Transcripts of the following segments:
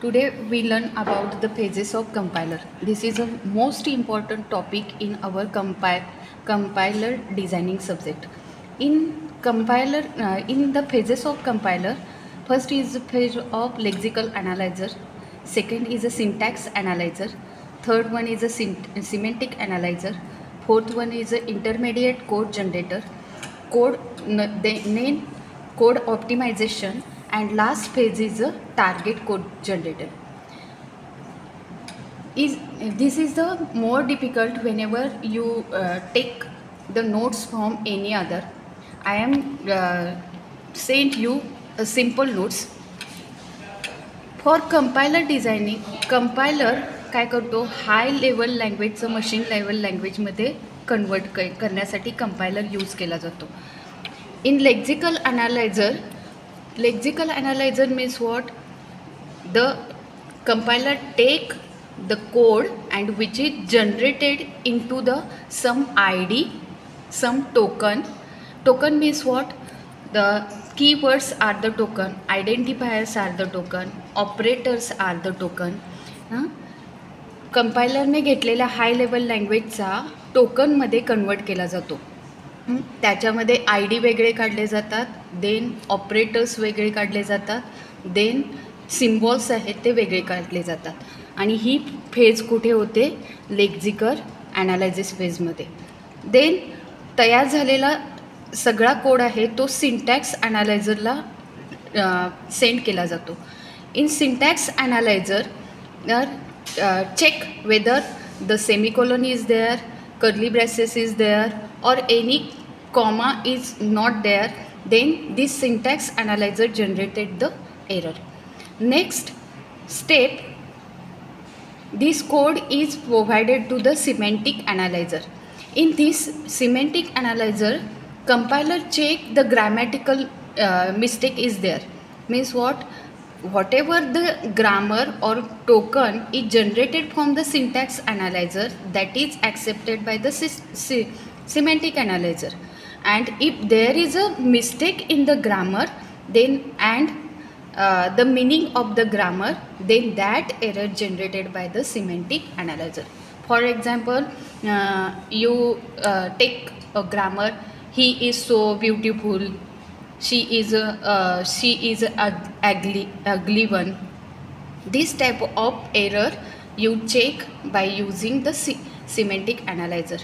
Today we learn about the phases of compiler. This is a most important topic in our compiler designing subject. In the phases of compiler, first is the phase of lexical analyzer, second is a syntax analyzer, third one is a semantic analyzer, fourth one is a intermediate code generator, then code optimization, and last phase is a target code generator. This is the more difficult whenever you take the notes from any other. I am sent you a simple notes for compiler designing. Compiler काय करतो, high level लँग्वेजचं machine level लँग्वेजमध्ये convert करण्यासाठी compiler use केला जातो. In lexical analyzer means what? The compiler take the code and which is generated into the some ID, some token. Token means what? The keywords are the token, identifiers are the token, operators are the token. कंपायलरने घेतलेल्या high level लँग्वेजचा टोकनमध्ये convert केला जातो. त्याच्यामध्ये I D वेगळे काढले जातात, then operators वेगळे काढले जातात, देन सिम्बॉल्स आहेत ते वेगळे काढले जातात. आणि ही फेज कुठे होते? लेक्झिकल ॲनालायसिस फेजमध्ये. देन तयार झालेला सगळा कोड आहे तो सिंटॅक्स ॲनालायझरला सेंड केला जातो. In syntax analyser check whether the semicolon is there, curly braces is there, or any comma is not there. Then this syntax analyzer generated the error. Next step, this code is provided to the semantic analyzer. In this semantic analyzer, compiler check the grammatical mistake is there. Means what? Whatever the grammar or token is generated from the syntax analyzer, that is accepted by the semantic analyzer. And if there is a mistake in the grammar, then the meaning of the grammar, then that error generated by the semantic analyzer. For example, you take a grammar, he is so beautiful, she is ugly one. This type of error you check by using the semantic analyzer.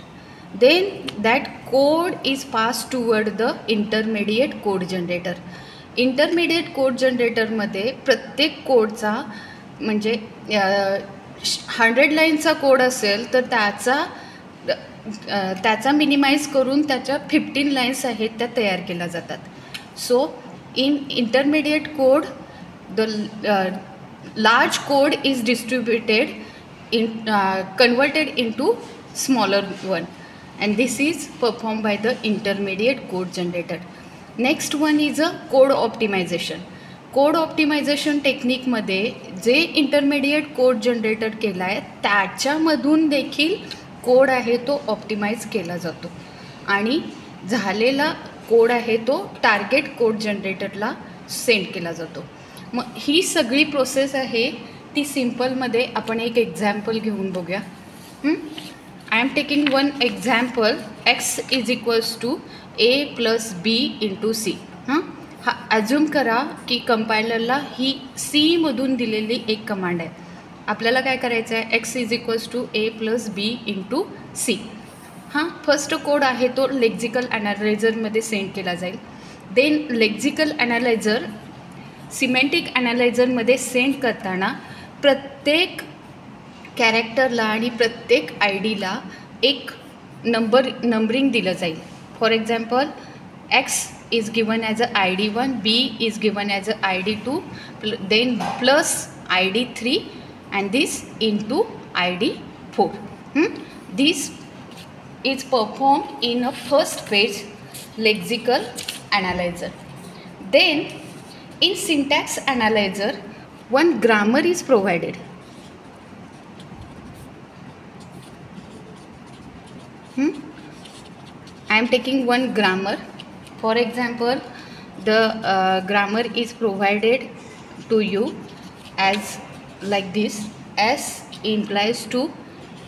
Then that code is passed toward the intermediate code generator. Intermediate code generator मध्ये प्रत्येक कोडचा म्हणजे 100 लाईनचा code असेल तर त्याचा minimise करून त्याच्या 15 lines आहेत त्या तयार केल्या जातात. So in intermediate code, the large code is distributed converted into smaller one, and this is performed by the intermediate code generator. Next one is a code optimization. Code optimization technique मध्ये जे intermediate code generator केला आहे त्याच्यामधून देखील code आहे तो optimise केला जातो आणि झालेला कोड आहे तो टार्गेट कोड जनरेटरला सेंड केला जातो. मग ही सगळी प्रोसेस आहे ती सिम्पलमध्ये आपण एक एक्झाम्पल घेऊन बघूया. I am taking one example, x is equals to A plus B into c. हा ॲज्युम करा की कंपायलरला ही सीमधून दिलेली एक कमांड आहे. आपल्याला काय करायचं आहे? X is equals to A plus B into C. First code आहे तो लेक्झिकल ॲनालायझरमध्ये सेंड केला जाईल. देन लेक्झिकल ॲनालायझर सिमेंटिक ॲनालायझरमध्ये सेंड करताना प्रत्येक कॅरेक्टरला आणि प्रत्येक आय डीला एक नंबरिंग दिलं जाईल. For example, x is given as a I D 1, B is given as a I D 2, then plus I D 3 and this into I D 4. This is performed in a first phase lexical analyzer. Then in syntax analyzer, one grammar is provided. I am taking one grammar. For example, the grammar is provided to you as like this. S implies to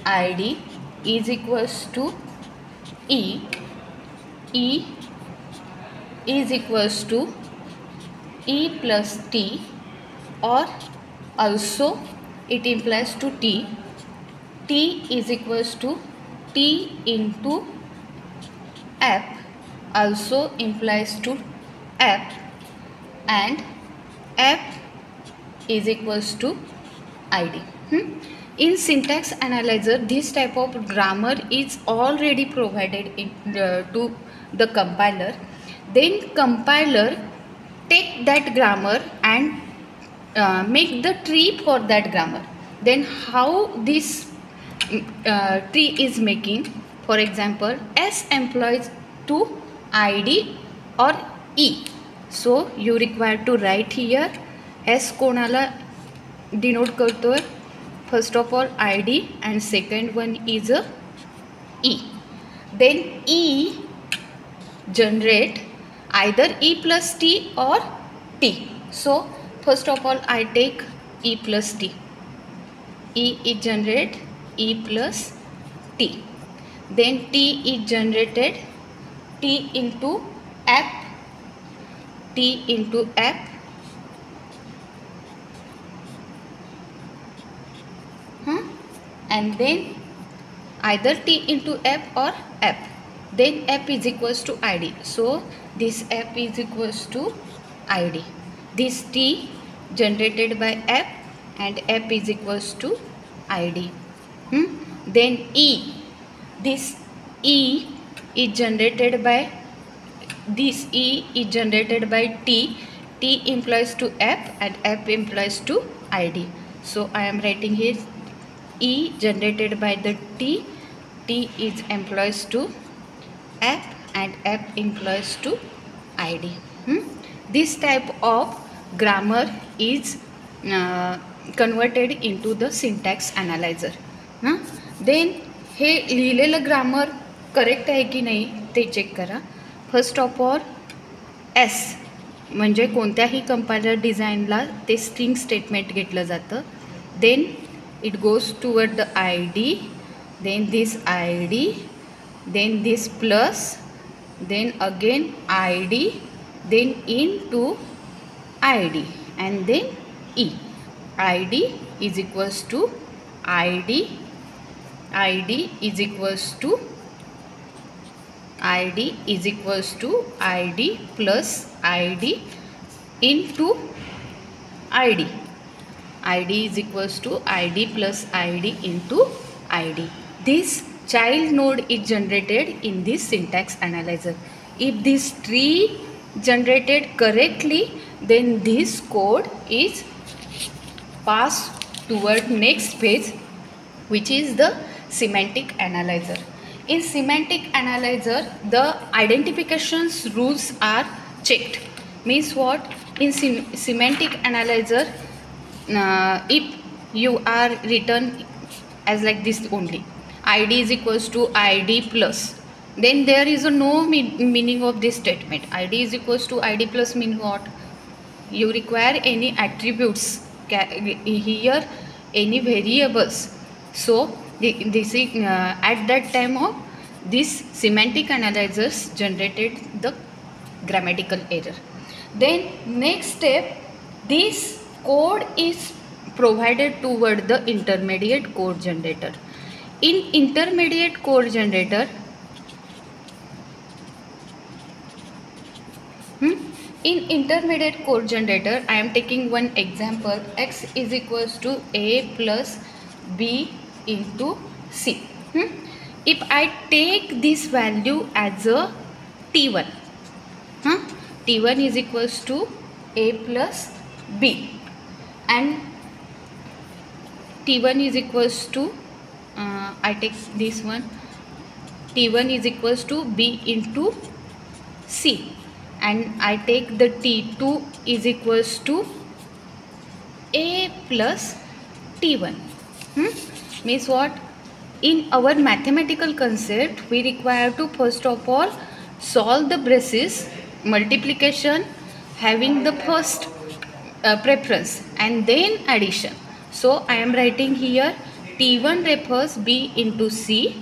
id is equals to e. E is equals to e plus t, or also it implies to t. T is equals to t into f, also implies to f, and f is equals to id. In syntax analyzer, this type of grammar is already provided to the compiler. Then compiler take that grammar and make the tree for that grammar. Then how this tree is making? For example, S employs to id or e. So you require to write here S कोणाला denote करतोय? First of all id, and second one is a e. Then e generate either e plus t or t. So first of all I take e plus t. E is generate e plus t. Then t is generated t into f, t into f, and then either t into f or f. Then f is equals to id. So this f is equals to id. This t generated by f, and f is equals to id. Then e, this e is generated by t. T implies to f, and f implies to id. So I am writing here e generated by the t. T is implies to f, and f implies to id. This type of grammar is converted into the syntax analyzer. Then हे लिहिलेलं grammar correct आहे की नाही ते check करा. First of all S म्हणजे कोणत्याही compiler डिझाईनला ते string statement घेतलं जातं. Then it goes toward the id, then this id, then this plus, then again id, then into id, and then e. id is equals to id, id is equals to id is equals to id plus id into id. id is equals to id plus id into id. This child node is generated in this syntax analyzer. If this tree generated correctly, then this code is passed toward next page, which is the semantic analyzer. In semantic analyzer, the identifications rules are checked. Means what? In semantic analyzer, if you are written as like this only, id is equals to id plus, then there is no meaning of this statement. Id is equals to id plus mean what? You require any attributes here, any variables. So this is at that time of this semantic analyzers generated the grammatical error. Then next step, this code is provided toward the intermediate code generator. In intermediate code generator, I am taking one example. X is equals to a plus b into c. If I take this value as a t1, t1 is equals to a plus b, and t1 is equals to I take this one, t1 is equals to b into c, and I take the t2 is equals to a plus t1. Means what? In our mathematical concept, we require to first of all solve the braces multiplication having the first preference, and then addition. So I am writing here T1 refers B into C.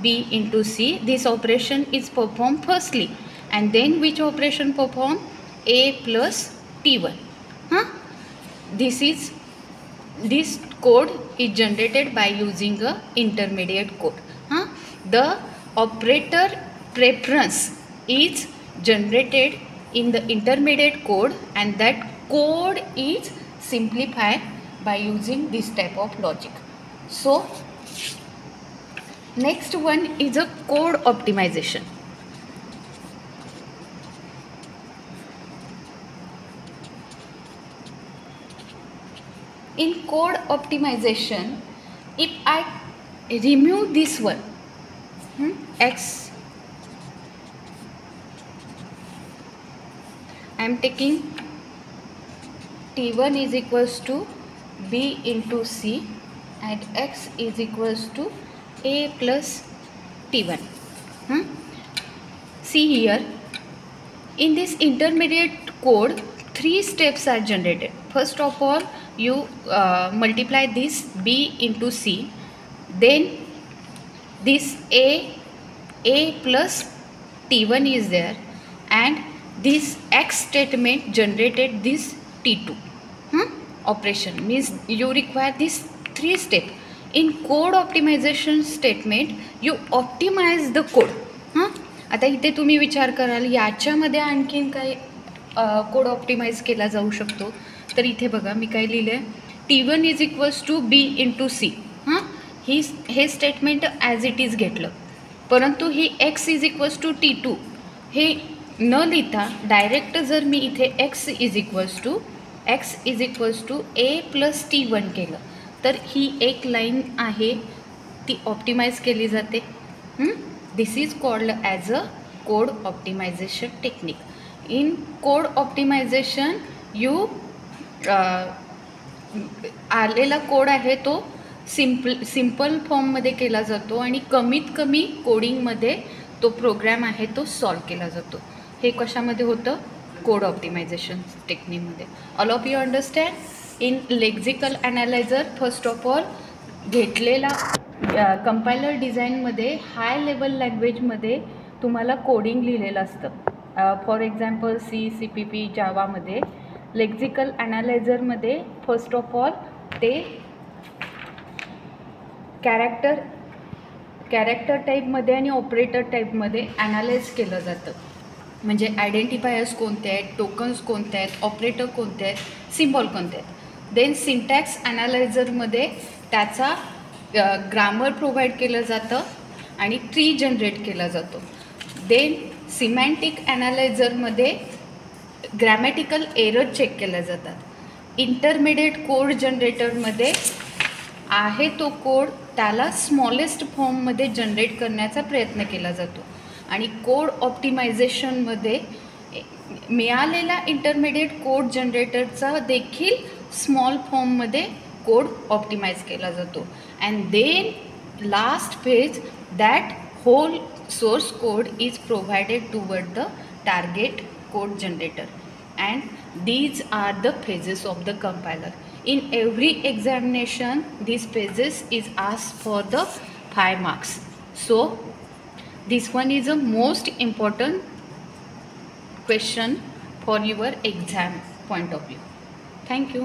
B into C. This operation is performed firstly, and then which operation perform? A plus T1. This code is generated by using a intermediate code. The operator preference is generated in the intermediate code, and that code is simplified by using this type of logic. So next one is a code optimization. In code optimization, if I remove this one, X, I am taking T1 is equals to B into C, and X is equals to A plus T1. See here, in this intermediate code, 3 steps are generated. First of all, you multiply this B into C, then this A plus T1 is there, and this X statement generated this T2. Operation means you require this 3 steps. In code optimization statement, you optimize the code. आता इथे तुम्ही विचार कराल याच्यामध्ये आणखीन काय code optimize केला जाऊ शकतो. तर इथे बघा मी काय लिहिलं आहे, T1 is equals to B into C. हे स्टेटमेंट ॲज इट इज घेतलं, परंतु ही X is equals to T2 हे न लिहिता डायरेक्ट जर मी इथे X is equals to A plus T1 केलं तर ही एक लाईन आहे ती ऑप्टिमाइज केली जाते. This is called as a code optimization technique. In code optimization, you आलेला कोड आहे तो सिंपल फॉर्ममध्ये केला जातो आणि कमीत कमी कोडिंगमध्ये तो प्रोग्राम आहे तो सॉल्व केला जातो. हे कशामध्ये होतं? कोड ऑप्टिमायझेशन टेक्निकमध्ये. All of you understand? In lexical analyser first of all घेतलेला कंपायलर डिझाईनमध्ये हाय लेवल लँग्वेजमध्ये तुम्हाला कोडिंग लिहिलेलं असतं. फॉर एक्झाम्पल CPP जावामध्ये. लेक्झिकल ॲनालायझरमध्ये फर्स्ट ऑफ ऑल ते कॅरेक्टर टाईपमध्ये आणि ऑपरेटर टाईपमध्ये ॲनालाइज केलं जातं. म्हणजे आयडेंटिफायर्स कोणते आहेत, टोकन्स कोणते आहेत, ऑपरेटर कोणते आहेत, सिम्बॉल कोणते आहेत. देन सिंटॅक्स ॲनालायझरमध्ये त्याचा ग्रामर प्रोव्हाइड केलं जातं आणि ट्री जनरेट केला जातो. देन सिमॅन्टिक ॲनालायझरमध्ये ग्रॅमॅटिकल एरर चेक केल्या जातात. इंटरमिडिएट कोड जनरेटरमध्ये आहे तो कोड त्याला स्मॉलेस्ट फॉर्ममध्ये जनरेट करण्याचा प्रयत्न केला जातो. आणि कोड ऑप्टिमायझेशनमध्ये मिळालेला इंटरमिडिएट कोड जनरेटरचा देखील स्मॉल फॉर्ममध्ये कोड ऑप्टिमाइज केला जातो. And then last phase that whole source code is provided toward the target code generator, and these are the phases of the compiler. In every examination these phases is asked for the 5 marks. So this one is a most important question for your exam point of view. Thank you.